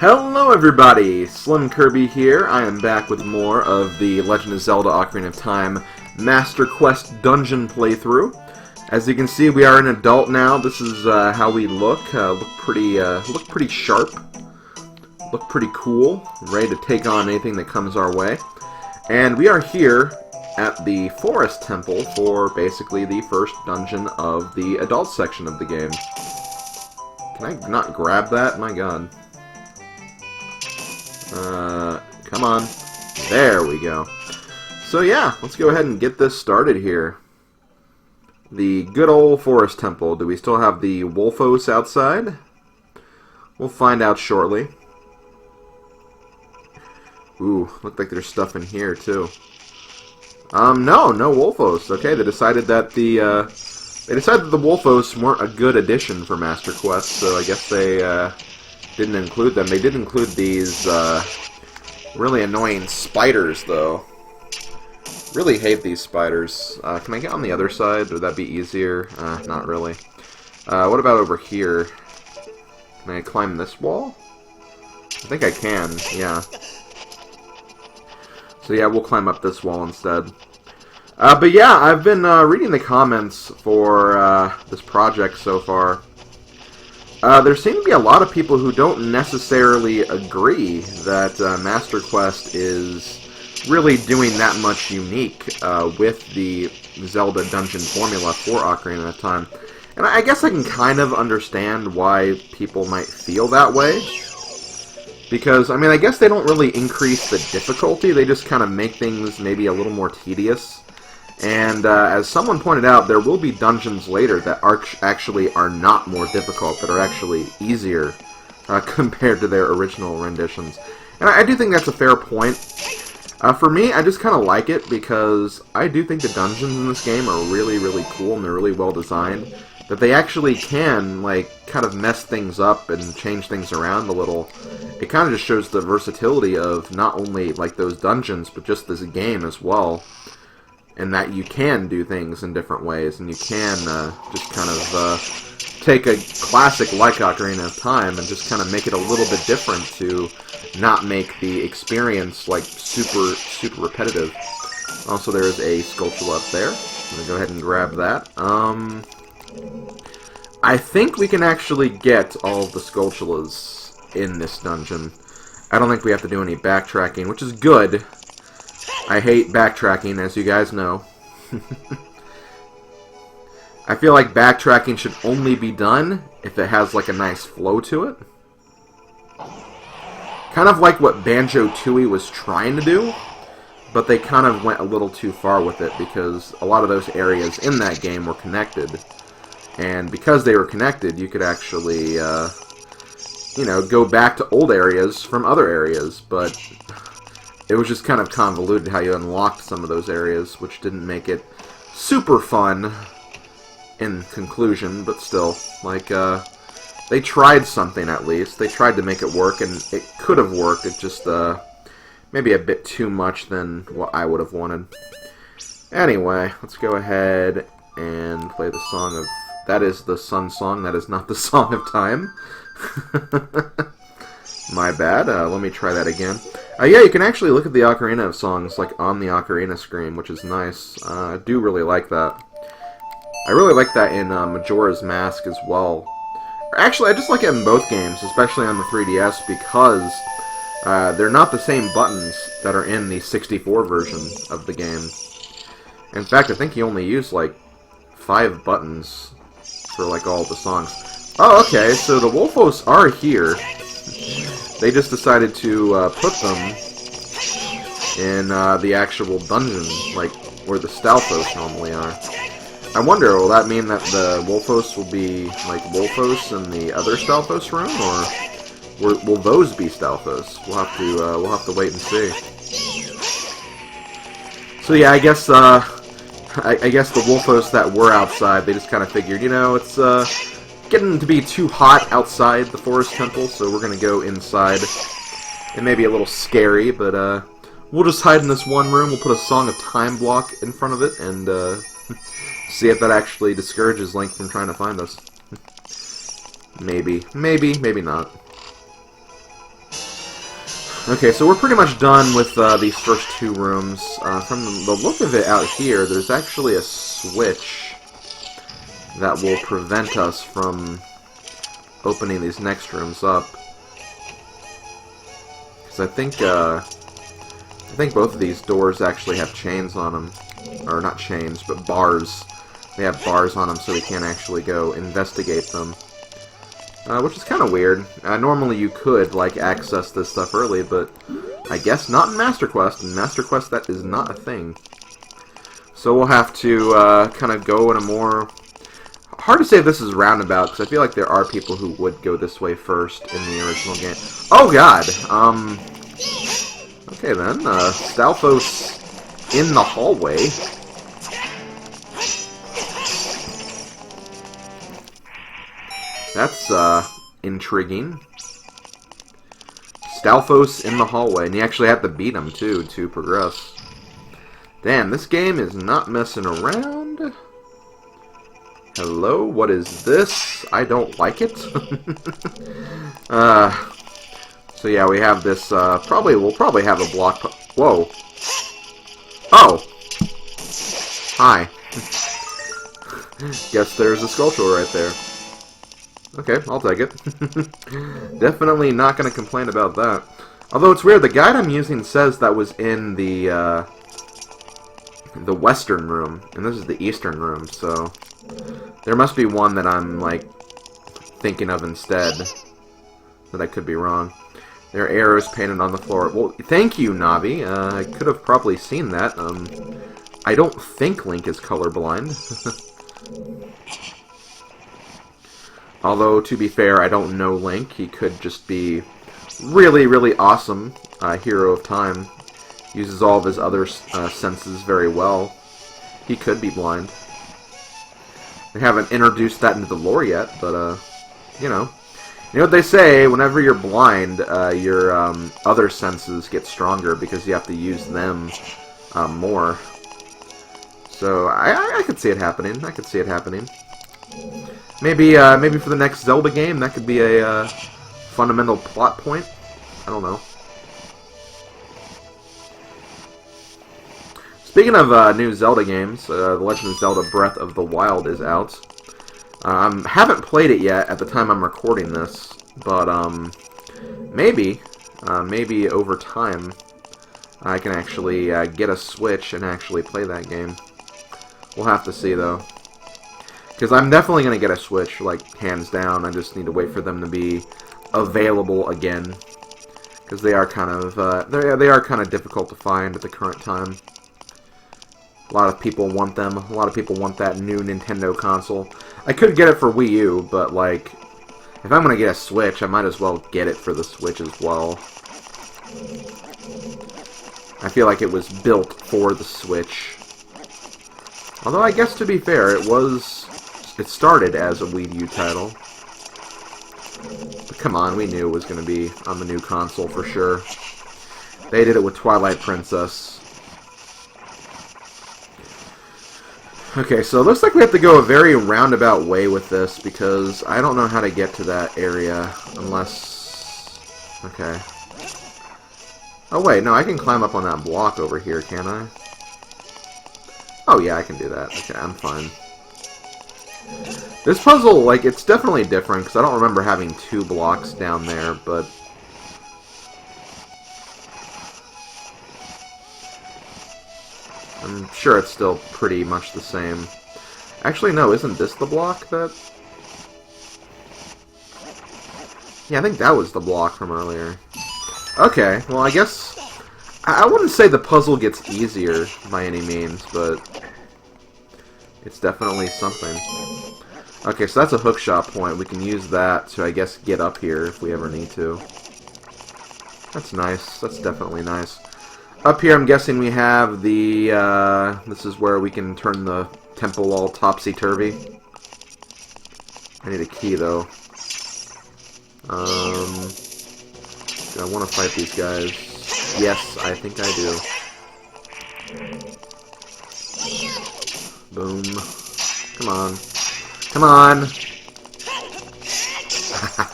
Hello everybody, Slim Kirby here. I am back with more of the Legend of Zelda Ocarina of Time Master Quest Dungeon playthrough. As you can see, we are an adult now. This is how we look. Look pretty sharp. Look pretty cool. Ready to take on anything that comes our way. And we are here at the Forest Temple for basically the first dungeon of the adult section of the game. Can I not grab that? My god. Come on. There we go. So yeah, let's go ahead and get this started here. The good old Forest Temple. Do we still have the Wolfos outside? We'll find out shortly. Ooh, look like there's stuff in here too. No Wolfos. Okay, they decided that the Wolfos weren't a good addition for Master Quest, so I guess they didn't include them. They did include these really annoying spiders, though. Really hate these spiders. Can I get on the other side? Would that be easier? Not really. What about over here? Can I climb this wall? I think I can, yeah. So yeah, we'll climb up this wall instead. But yeah, I've been reading the comments for this project so far. There seem to be a lot of people who don't necessarily agree that Master Quest is really doing that much unique with the Zelda dungeon formula for Ocarina of Time. And I guess I can kind of understand why people might feel that way. Because, I mean, I guess they don't really increase the difficulty, they just kind of make things maybe a little more tedious. And as someone pointed out, there will be dungeons later that actually are not more difficult, that are actually easier compared to their original renditions. And I do think that's a fair point. For me, I just kind of like it because I do think the dungeons in this game are really, really cool and they're really well designed. That they actually can, like, kind of mess things up and change things around a little. It kind of just shows the versatility of not only, like, those dungeons, but just this game as well. And that you can do things in different ways, and you can just kind of take a classic like Ocarina of Time and just kind of make it a little bit different to not make the experience like super repetitive. Also, there is a Skulltula up there. I'm gonna go ahead and grab that. I think we can actually get all of the Skulltulas in this dungeon. I don't think we have to do any backtracking, which is good. I hate backtracking, as you guys know. I feel like backtracking should only be done if it has like a nice flow to it. Kind of like what Banjo-Tooie was trying to do, but they kind of went a little too far with it because a lot of those areas in that game were connected. And because they were connected, you could actually, you know, go back to old areas from other areas, but it was just kind of convoluted how you unlocked some of those areas, which didn't make it super fun in conclusion, but still, like, they tried something at least. They tried to make it work, and it could have worked. It just, maybe a bit too much than what I would have wanted. Anyway, let's go ahead and play the song of... That is the Sun Song, that is not the Song of Time. My bad. Let me try that again. Yeah, you can actually look at the Ocarina of songs like on the Ocarina screen, which is nice. I do really like that. I really like that in Majora's Mask as well. Actually, I just like it in both games, especially on the 3DS, because they're not the same buttons that are in the 64 version of the game. In fact, I think you only use like 5 buttons for like all the songs. Oh, okay, so the Wolfos are here. They just decided to put them in the actual dungeon, like where the Stalfos normally are. I wonder, will that mean that the Wolfos will be like Wolfos in the other Stalfos room, or will those be Stalfos? We'll have to wait and see. So yeah, I guess the Wolfos that were outside, they just kind of figured, you know, it's getting to be too hot outside the Forest Temple, so we're going to go inside. It may be a little scary, but we'll just hide in this one room. We'll put a Song of Time block in front of it, and see if that actually discourages Link from trying to find us. Maybe. Maybe not. Okay, so we're pretty much done with these first two rooms. From the look of it out here, there's actually a switch that will prevent us from opening these next rooms up. Because I think both of these doors actually have chains on them. Or not chains, but bars. They have bars on them, so we can't actually go investigate them. Which is kind of weird. Normally you could, like, access this stuff early, but I guess not in Master Quest. In Master Quest, that is not a thing. So we'll have to kind of go in a more... Hard to say if this is roundabout, because I feel like there are people who would go this way first in the original game. Oh, God! Okay, then. Stalfos in the hallway. That's, intriguing. Stalfos in the hallway, and you actually have to beat him, too, to progress. Damn, this game is not messing around. Hello, what is this? I don't like it. So yeah, we have this, we'll probably have a block... Whoa. Oh! Hi. Guess there's a sculpture right there. Okay, I'll take it. Definitely not going to complain about that. Although it's weird, the guide I'm using says that was in the western room, and this is the eastern room, so there must be one that I'm, like, thinking of instead, that I could be wrong. There are arrows painted on the floor. Well, thank you, Navi. I could have probably seen that. I don't think Link is colorblind. Although, to be fair, I don't know Link. He could just be really, really awesome. Hero of Time. Uses all of his other senses very well. He could be blind. They haven't introduced that into the lore yet, but, you know. You know what they say, whenever you're blind, your other senses get stronger because you have to use them more. So, I could see it happening. I could see it happening. Maybe for the next Zelda game, that could be a fundamental plot point. I don't know. Speaking of new Zelda games, The Legend of Zelda Breath of the Wild is out. Haven't played it yet at the time I'm recording this, but maybe over time I can actually get a Switch and actually play that game. We'll have to see, though. Because I'm definitely going to get a Switch, like, hands down. I just need to wait for them to be available again. Because they are kind of, they are kind of difficult to find at the current time. A lot of people want them. A lot of people want that new Nintendo console. I could get it for Wii U, but, like, if I'm going to get a Switch, I might as well get it for the Switch as well. I feel like it was built for the Switch. Although, I guess to be fair, it started as a Wii U title. But come on, we knew it was going to be on the new console for sure. They did it with Twilight Princess. Okay, so it looks like we have to go a very roundabout way with this, because I don't know how to get to that area, unless... Okay. Oh wait, no, I can climb up on that block over here, can't I? Oh yeah, I can do that. Okay, I'm fine. This puzzle, like, it's definitely different, because I don't remember having 2 blocks down there, but... I'm sure it's still pretty much the same. Actually, no, isn't this the block that... Yeah, I think that was the block from earlier. Okay, well, I guess... I wouldn't say the puzzle gets easier by any means, but... It's definitely something. Okay, so that's a hookshot point. We can use that to, I guess, get up here if we ever need to. That's nice. That's definitely nice. Up here, I'm guessing we have the, this is where we can turn the temple all topsy-turvy. I need a key, though. Do I want to fight these guys? Yes, I think I do. Boom. Come on. Come on!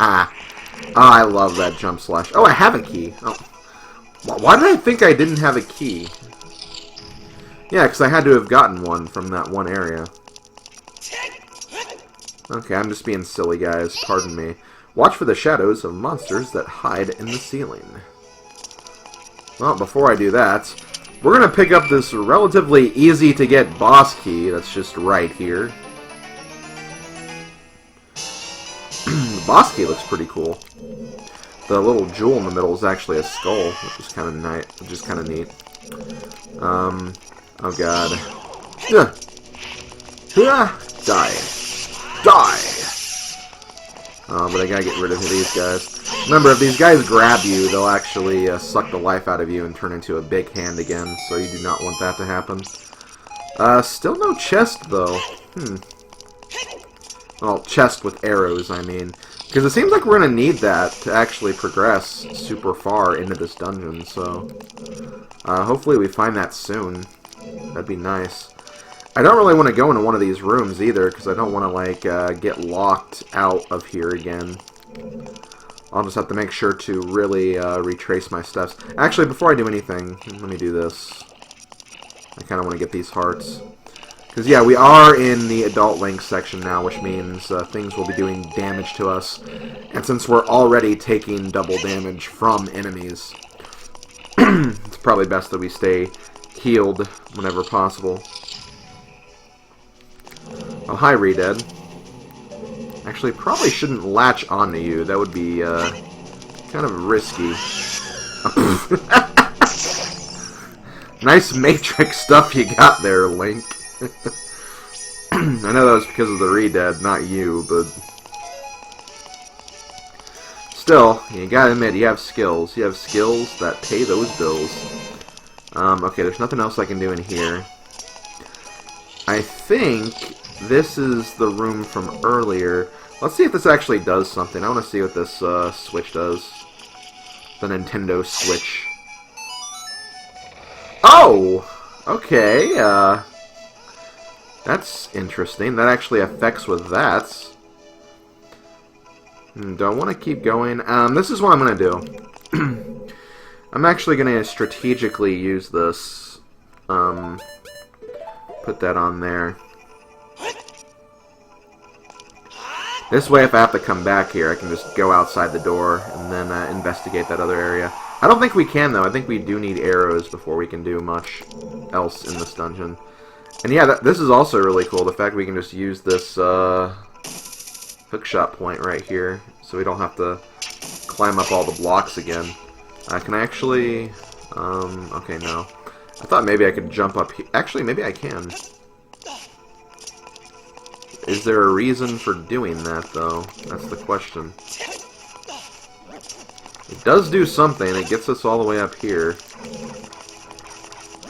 Oh, I love that jump slash. Oh, I have a key. Oh. Why did I think I didn't have a key? Yeah, because I had to have gotten one from that one area. Okay, I'm just being silly, guys. Pardon me. Watch for the shadows of monsters that hide in the ceiling. Well, before I do that, we're going to pick up this relatively easy-to-get boss key that's just right here. The boss key looks pretty cool. The little jewel in the middle is actually a skull, which is kind of neat. Oh god. Die. Die! But I gotta get rid of these guys. Remember, if these guys grab you, they'll actually suck the life out of you and turn into a big hand again, so you do not want that to happen. Still no chest, though. Well, chest with arrows, I mean. Because it seems like we're going to need that to actually progress super far into this dungeon, so... hopefully we find that soon. That'd be nice. I don't really want to go into one of these rooms either, because I don't want to, like, get locked out of here again. I'll just have to make sure to really retrace my steps. Actually, before I do anything, let me do this. I kind of want to get these hearts. Because, yeah, we are in the Adult Link section now, which means things will be doing damage to us. And since we're already taking double damage from enemies, it's probably best that we stay healed whenever possible. Oh, hi, Redead. Actually, probably shouldn't latch onto you. That would be kind of risky. Nice Matrix stuff you got there, Link. I know that was because of the Redead, not you, but... Still, you gotta admit, you have skills. You have skills that pay those bills. Okay, there's nothing else I can do in here. I think this is the room from earlier. Let's see if this actually does something. I want to see what this Switch does. The Nintendo Switch. Oh! Okay, that's interesting. That actually affects with that. Do I want to keep going? This is what I'm going to do. I'm actually going to strategically use this. Put that on there. This way, if I have to come back here, I can just go outside the door and then investigate that other area. I don't think we can, though. I think we do need arrows before we can do much else in this dungeon. And yeah, this is also really cool, the fact we can just use this hookshot point right here, so we don't have to climb up all the blocks again. Can I actually... okay, no. I thought maybe I could jump up here. Actually, maybe I can. Is there a reason for doing that, though? That's the question. It does do something. It gets us all the way up here.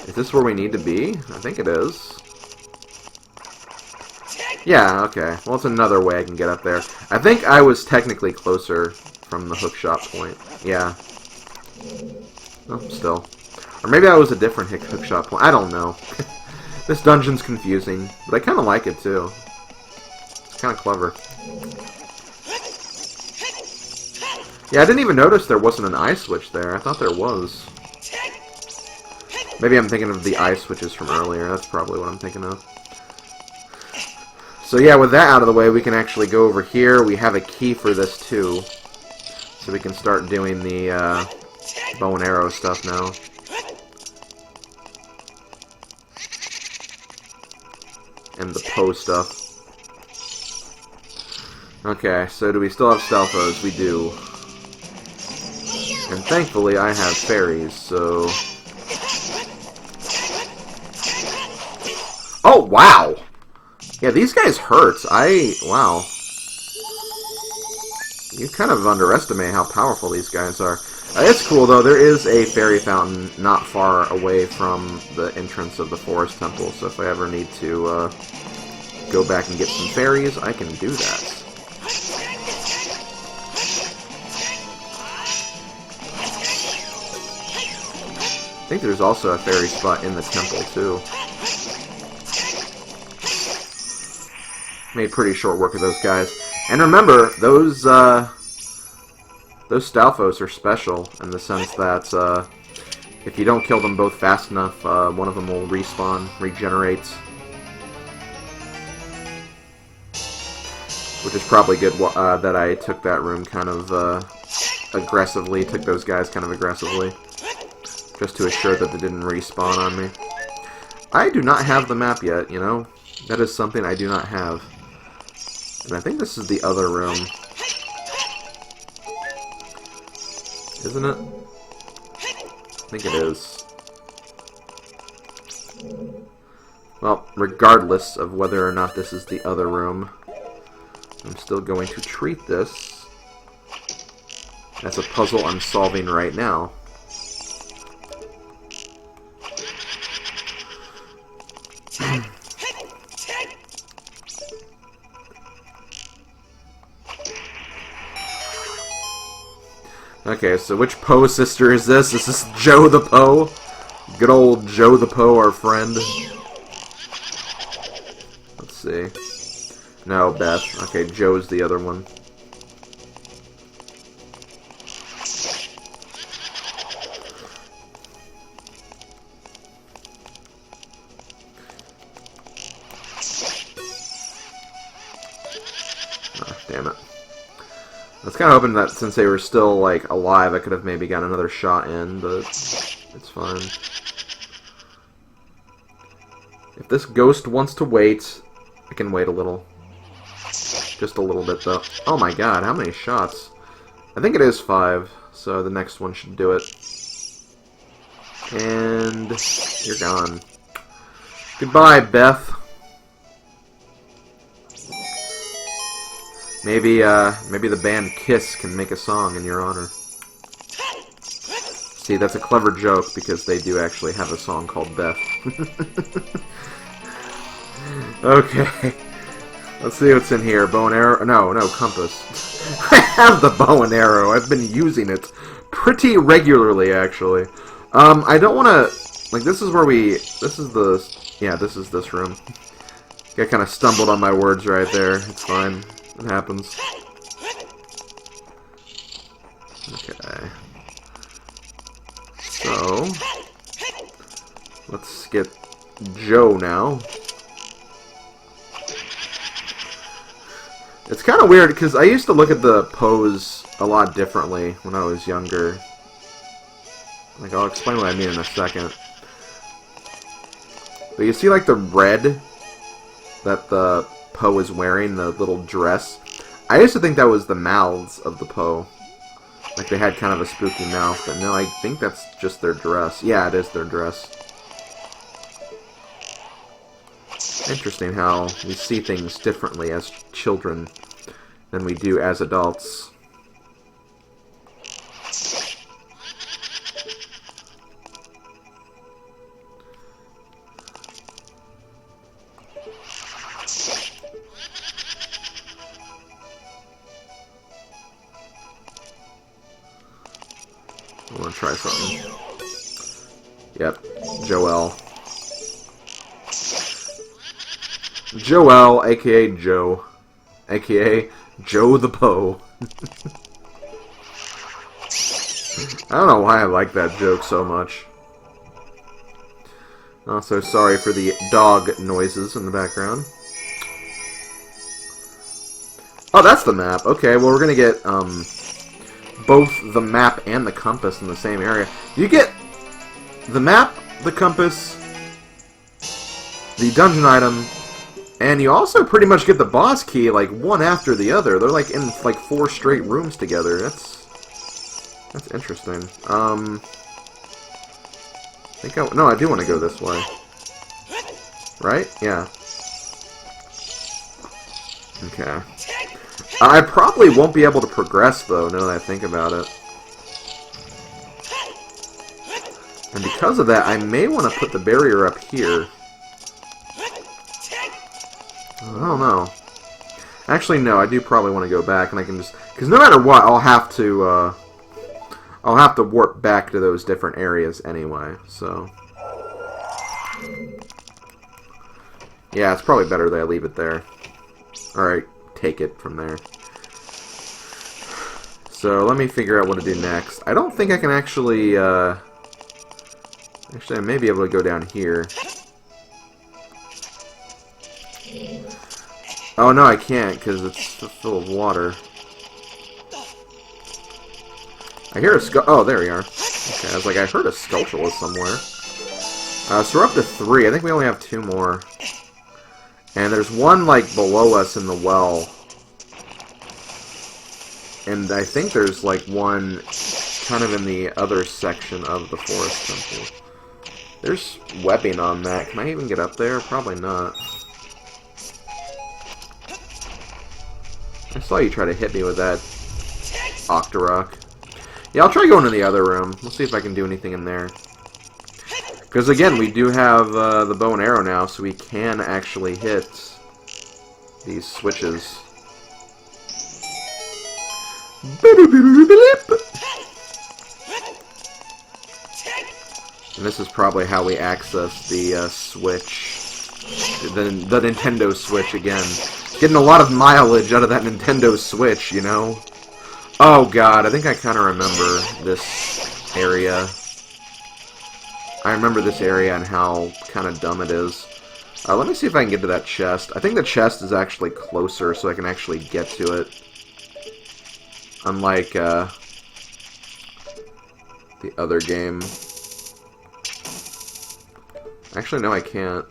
Is this where we need to be? I think it is. Yeah, okay. Well, it's another way I can get up there. I think I was technically closer from the hookshot point. Yeah. Oh, still. Or maybe I was a different hookshot point. I don't know. This dungeon's confusing, but I kind of like it, too. It's kind of clever. Yeah, I didn't even notice there wasn't an eye switch there. I thought there was. Maybe I'm thinking of the eye switches from earlier. That's probably what I'm thinking of. So yeah, with that out of the way, we can actually go over here. We have a key for this, too. So we can start doing the bow and arrow stuff now. And the Poe stuff. Okay, so do we still have Stalfos? We do. And thankfully I have fairies, so... Oh, wow! Yeah, these guys hurt. Wow. You kind of underestimate how powerful these guys are. It's cool, though. There is a fairy fountain not far away from the entrance of the forest temple, so if I ever need to go back and get some fairies, I can do that. I think there's also a fairy spot in the temple, too. Made pretty short work of those guys. And remember, those Stalfos are special in the sense that if you don't kill them both fast enough, one of them will respawn, regenerate. Which is probably good that I took that room kind of aggressively, took those guys kind of aggressively. Just to assure that they didn't respawn on me. I do not have the map yet, you know? That is something I do not have. And I think this is the other room. Isn't it? I think it is. Well, regardless of whether or not this is the other room, I'm still going to treat this as a puzzle I'm solving right now. Okay, so which Poe sister is this? Is this Joe the Poe? Good old Joe the Poe, our friend. Let's see. No, Beth. Okay, Joe's the other one. Ah, damn it. I was kind of hoping that since they were still, like, alive, I could have maybe got another shot in, but it's fine. If this ghost wants to wait, I can wait a little. Just a little bit, though. Oh my god, how many shots? I think it is 5, so the next one should do it. And you're gone. Goodbye, Beth. Maybe the band Kiss can make a song in your honor. See, that's a clever joke, because they do actually have a song called Beth. Okay. Let's see what's in here. Bow and arrow? No, compass. I have the bow and arrow. I've been using it pretty regularly, actually. I don't want to... Like, this is where we... This is the... Yeah, this is this room. I kind of stumbled on my words right there. It's fine. It happens. Okay. So... Let's get Joe now. It's kind of weird, because I used to look at the pose a lot differently when I was younger. Like, I'll explain what I mean in a second. But you see, like, the red that the Poe is wearing, the little dress? I used to think that was the mouths of the Poe. Like, they had kind of a spooky mouth, but no, I think that's just their dress. Yeah, it is their dress. Interesting how we see things differently as children than we do as adults. I want to try something. Yep, Joel. Joel, aka Joe. Aka Joe the Poe. I don't know why I like that joke so much. Also, sorry for the dog noises in the background. Oh, that's the map. Okay, well, we're gonna get, both the map and the compass in the same area. You get the map, the compass, the dungeon item, and you also pretty much get the boss key, like, one after the other. They're, like, in, like, 4 straight rooms together. That's interesting. No, I do want to go this way. Right? Yeah. Okay. I probably won't be able to progress, though, now that I think about it. And because of that, I may want to put the barrier up here. I don't know. Actually, no, I do probably want to go back, and I can just... Because no matter what, I'll have to warp back to those different areas anyway, so... Yeah, it's probably better that I leave it there. Alright, take it from there. So, let me figure out what to do next. I don't think I can actually, Actually, I may be able to go down here. Oh, no, I can't, because it's full of water. I hear a skull. Oh, there we are. Okay, I was like, I heard a Skulltula somewhere. So we're up to 3. I think we only have 2 more. And there's one, like, below us in the well. And I think there's, like, one kind of in the other section of the forest temple. There's webbing on that. Can I even get up there? Probably not. I saw you try to hit me with that Octorok. Yeah, I'll try going to the other room. We'll see if I can do anything in there. Because, again, we do have the bow and arrow now, so we can actually hit these switches. And this is probably how we access the Switch. The Nintendo Switch, again. Getting a lot of mileage out of that Nintendo Switch, you know? Oh god, I think I kind of remember this area. I remember this area and how kind of dumb it is. Let me see if I can get to that chest. I think the chest is actually closer, so I can actually get to it. Unlike, the other game. Actually, no, I can't.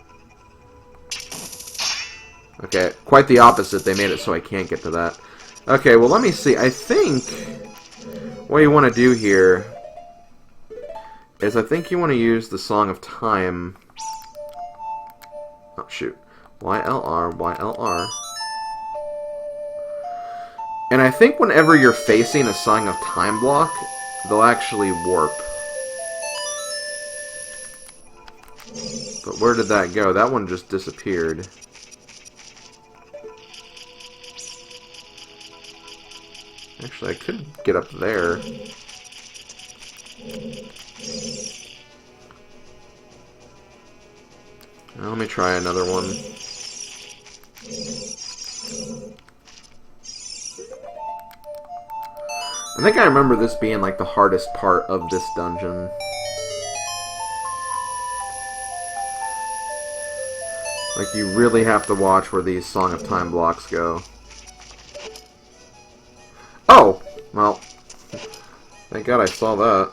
Okay, quite the opposite. They made it so I can't get to that. Okay, well, let me see. I think what you want to do here is I think you want to use the Song of Time. Oh, shoot. YLR, YLR. And I think whenever you're facing a Song of Time block, they'll actually warp. But where did that go? That one just disappeared. Actually, I could get up there. Now, let me try another one. I think I remember this being like the hardest part of this dungeon. Like, you really have to watch where these Song of Time blocks go. Oh! Well, thank God I saw that.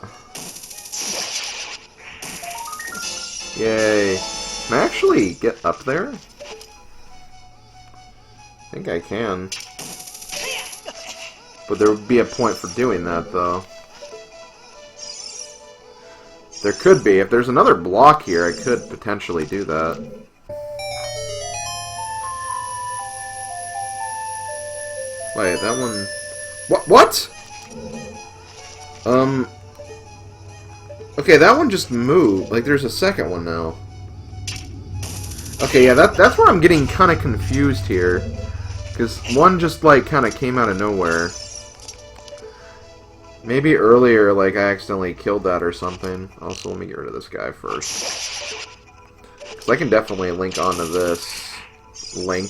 Yay. Can I actually get up there? I think I can. But there would be a point for doing that, though. There could be. If there's another block here, I could potentially do that. Wait, that one... What? Okay, that one just moved. Like, there's a second one now. Okay, yeah, that's where I'm getting kind of confused here. Because one just, like, kind of came out of nowhere. Maybe earlier, like, I accidentally killed that or something. Also, let me get rid of this guy first. Because I can definitely link onto this. Link.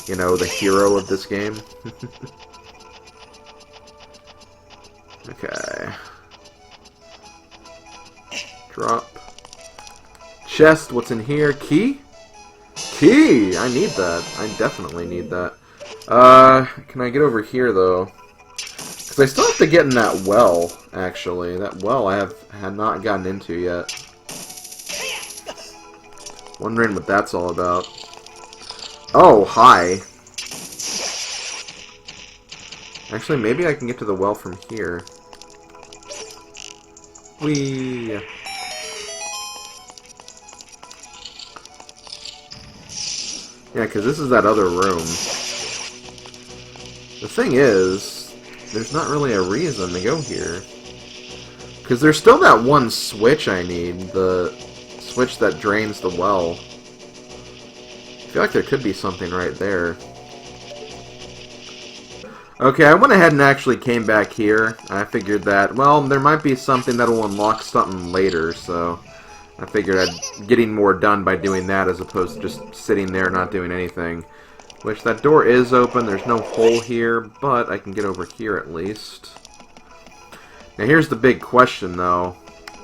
You know, the hero of this game. Okay. Drop. Chest, what's in here? Key? Key! I need that. I definitely need that. Can I get over here, though? Because I still have to get in that well, actually. That well I had not gotten into yet. Wondering what that's all about. Oh, hi. Actually, maybe I can get to the well from here. Whee! Yeah, because this is that other room. The thing is, there's not really a reason to go here. Because there's still that one switch I need. The switch that drains the well. I feel like there could be something right there. Okay, I went ahead and actually came back here. I figured that, well, there might be something that'll unlock something later, so I figured getting more done by doing that as opposed to just sitting there not doing anything. Which, that door is open, there's no hole here, but I can get over here at least. Now here's the big question, though.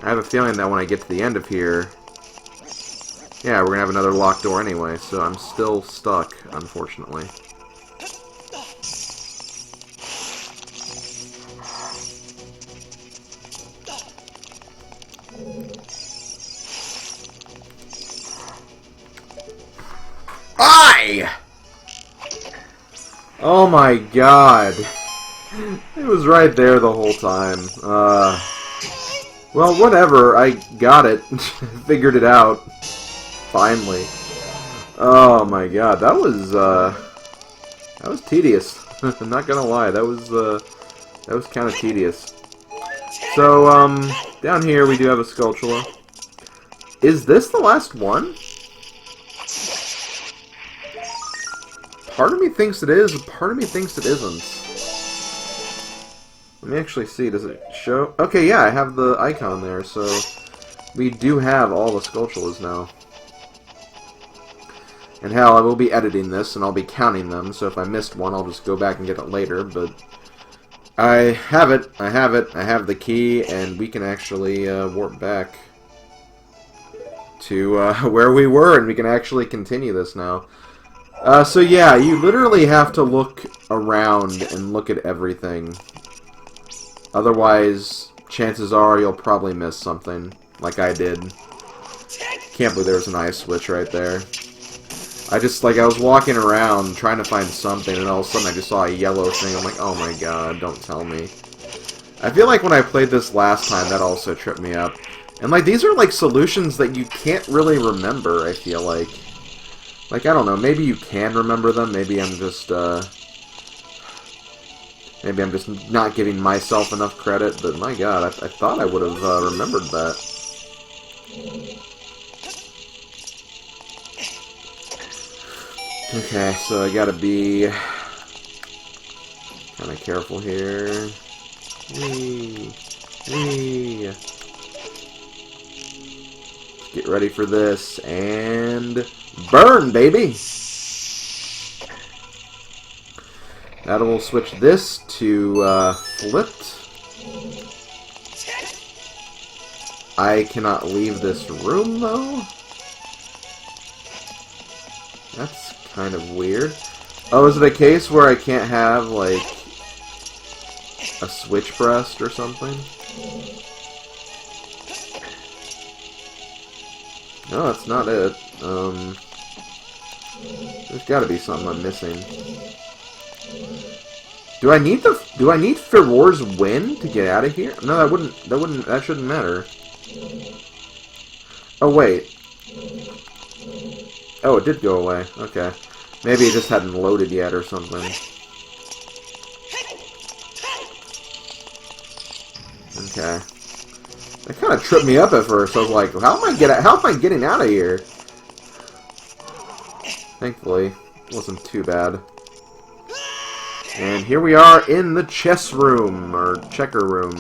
I have a feeling that when I get to the end of here, yeah, we're gonna have another locked door anyway, so I'm still stuck, unfortunately. Oh my god. It was right there the whole time. Well, whatever. I got it. Figured it out. Finally. Oh my god. That was tedious. I'm not gonna lie. That was kind of tedious. So, down here we do have a Skulltula. Is this the last one? Part of me thinks it is, part of me thinks it isn't. Let me actually see, does it show? Okay, yeah, I have the icon there, so we do have all the Skulltulas now. And hell, I will be editing this, and I'll be counting them, so if I missed one, I'll just go back and get it later, but I have it, I have the key, and we can actually warp back to where we were, and we can actually continue this now. So yeah, you literally have to look around and look at everything. Otherwise, chances are you'll probably miss something, like I did. Can't believe there was an ice switch right there. I was walking around trying to find something, and all of a sudden I just saw a yellow thing. I'm like, oh my god, don't tell me. I feel like when I played this last time, that also tripped me up. And like, these are like solutions that you can't really remember, I feel like. Like, I don't know, maybe you can remember them, maybe I'm just not giving myself enough credit, but my god, I thought I would have remembered that. Okay, so I gotta be kind of careful here. Whee! Whee! Get ready for this, and burn, baby! That will switch this to flipped. I cannot leave this room, though. That's kind of weird. Oh, is it a case where I can't have, like, a switch pressed or something? No, that's not it. There's gotta be something I'm missing. Do I need Feror's win to get out of here? No, that shouldn't matter. Oh, wait. Oh, it did go away. Okay. Maybe it just hadn't loaded yet or something. Okay. That kind of tripped me up at first. I was like, how am I getting out of here? Thankfully, it wasn't too bad. And here we are in the chess room, or checker room.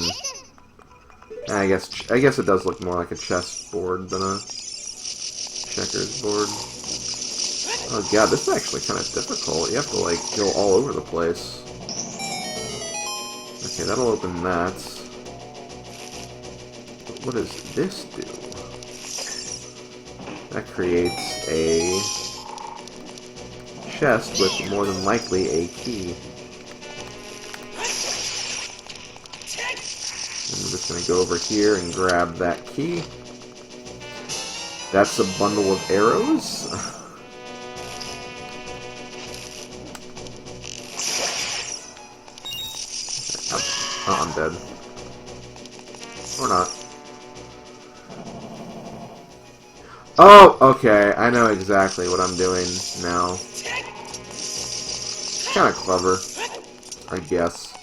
I guess it does look more like a chess board than a checkers board. Oh god, this is actually kind of difficult. You have to, like, go all over the place. Okay, that'll open that. But what does this do? That creates a chest with more than likely a key. And we're just going to go over here and grab that key. That's a bundle of arrows. Oh, I'm dead. Or not. Oh, okay. I know exactly what I'm doing now. Kind of clever, I guess.